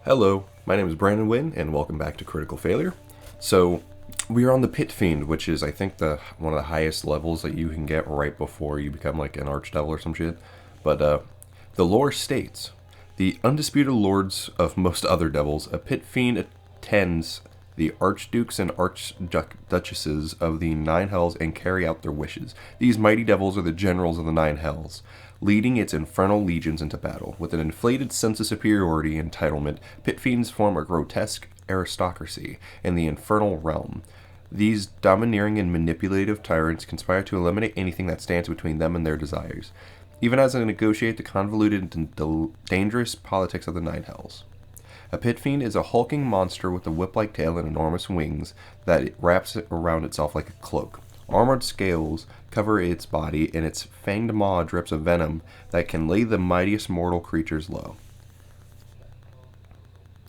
Hello, my name is Brandon Wynn, and welcome back to Critical Failure. So, we are on the Pit Fiend, which is, I think, the one of the highest levels that you can get right before you become like an archdevil or some shit. But the lore states, the undisputed lords of most other devils, a Pit Fiend attends the archdukes and archduchesses of the nine hells and carry out their wishes. These mighty devils are the generals of the nine hells, leading its infernal legions into battle. With an inflated sense of superiority and entitlement, pit fiends form a grotesque aristocracy in the infernal realm. These domineering and manipulative tyrants conspire to eliminate anything that stands between them and their desires, even as they negotiate the convoluted and dangerous politics of the nine hells. A pit fiend is a hulking monster with a whip-like tail and enormous wings that it wraps around itself like a cloak. Armored scales cover its body, and its fanged maw drips of venom that can lay the mightiest mortal creatures low.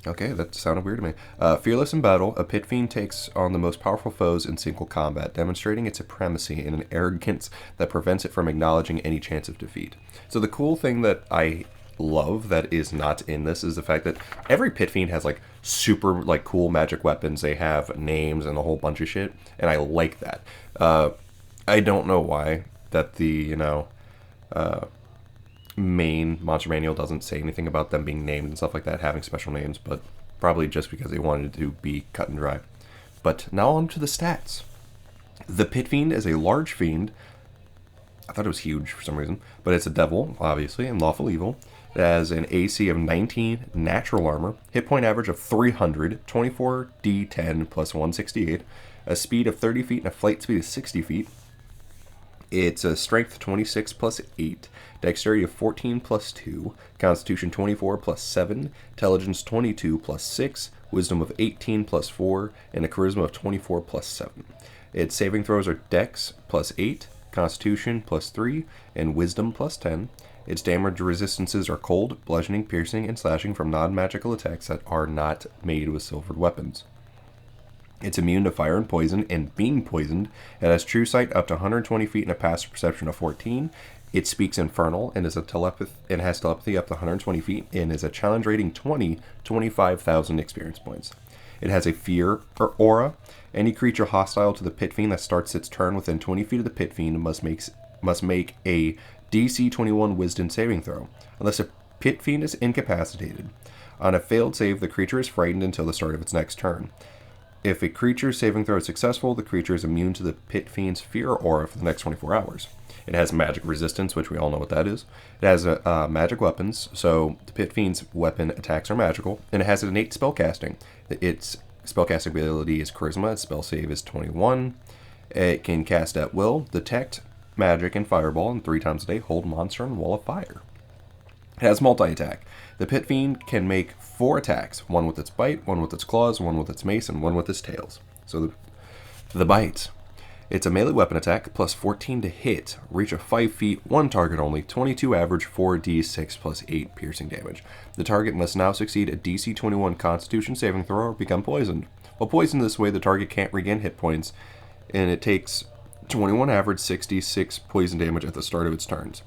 Okay, that sounded weird to me. Fearless in battle, a pit fiend takes on the most powerful foes in single combat, demonstrating its supremacy and an arrogance that prevents it from acknowledging any chance of defeat. So the cool thing that I love that is not in this is the fact that every pit fiend has like super like cool magic weapons. They have names and a whole bunch of shit, and I like that. I don't know why that the main monster manual doesn't say anything about them being named and stuff like that, having special names, but probably just because they wanted to be cut and dry. But now on to the stats. The pit fiend is a large fiend. I thought it was huge for some reason, but it's a devil, obviously, and lawful evil. It has an AC of 19 natural armor, hit point average of 300, 24 D10 plus 168, a speed of 30 feet, and a flight speed of 60 feet. It's a strength 26 plus 8, dexterity of 14 plus 2, constitution 24 plus 7, intelligence 22 plus 6, wisdom of 18 plus 4, and a charisma of 24 plus 7. Its saving throws are dex plus 8, constitution plus 3, and wisdom plus 10. Its damage resistances are cold, bludgeoning, piercing, and slashing from non-magical attacks that are not made with silvered weapons. It's immune to fire and poison, and being poisoned, it has true sight up to 120 feet and a passive perception of 14. It speaks infernal and has telepathy up to 120 feet and is a challenge rating 20, 25,000 experience points. It has a fear or aura. Any creature hostile to the pit fiend that starts its turn within 20 feet of the pit fiend must make a DC 21 wisdom saving throw, unless a pit fiend is incapacitated. On a failed save, the creature is frightened until the start of its next turn. If a creature's saving throw is successful, the creature is immune to the pit fiend's fear aura for the next 24 hours. It has magic resistance, which we all know what that is. It has magic weapons, so the pit fiend's weapon attacks are magical, and it has innate spellcasting. Its spellcasting ability is charisma. Its spell save is 21. It can cast at will, detect magic and fireball, and 3 times a day hold monster and wall of fire. It has multi-attack. The pit fiend can make 4 attacks, one with its bite, one with its claws, one with its mace, and one with its tails. So the bite. It's a melee weapon attack, plus 14 to hit, reach of 5 feet, 1 target only, 22 average, 4d6 plus 8 piercing damage. The target must now succeed a DC 21 constitution saving throw or become poisoned. While poisoned this way, the target can't regain hit points, and it takes 21 average, 66 poison damage at the start of its turns.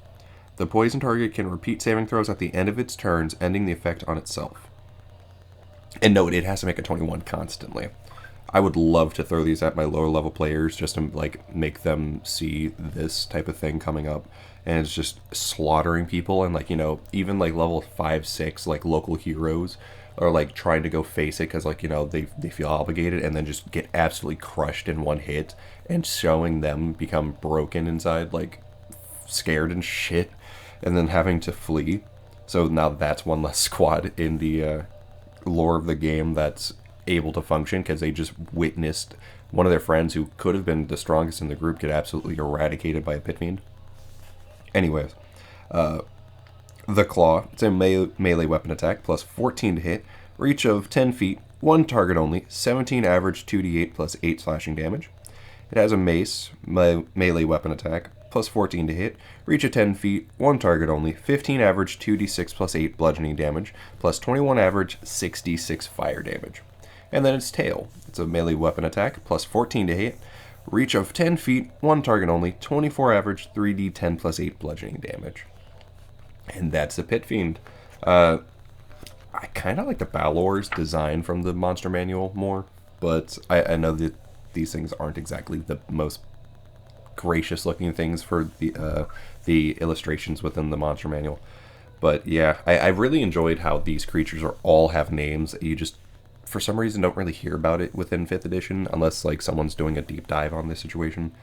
The poison target can repeat saving throws at the end of its turns, ending the effect on itself. And note, it has to make a 21 constantly. I would love to throw these at my lower level players just to like make them see this type of thing coming up. And it's just slaughtering people, and like, you know, even like level 5, 6, like local heroes are like trying to go face it because like, you know, they feel obligated, and then just get absolutely crushed in one hit, and showing them become broken inside, like scared and shit, and then having to flee. So now that's one less squad in the lore of the game that's able to function, because they just witnessed one of their friends who could have been the strongest in the group get absolutely eradicated by a pit fiend. Anyways, the claw, it's a melee weapon attack, plus 14 to hit, reach of 10 feet, 1 target only, 17 average, 2d8 plus 8 slashing damage. It has a mace, melee weapon attack, plus 14 to hit, reach of 10 feet, 1 target only, 15 average, 2d6 plus 8 bludgeoning damage, plus 21 average, 6d6 fire damage. And then its tail, it's a melee weapon attack, plus 14 to hit, reach of 10 feet, 1 target only, 24 average, 3d10 plus 8 bludgeoning damage. And that's the Pit Fiend. I kind of like the Balor's design from the Monster Manual more, but I know that these things aren't exactly the most gracious looking things for the illustrations within the Monster Manual. But yeah, I really enjoyed how these creatures all have names that you just, for some reason, don't really hear about it within 5th edition, unless like someone's doing a deep dive on this situation.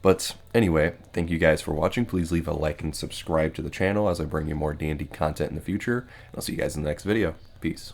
But anyway, thank you guys for watching. Please leave a like and subscribe to the channel as I bring you more D&D content in the future. And I'll see you guys in the next video. Peace.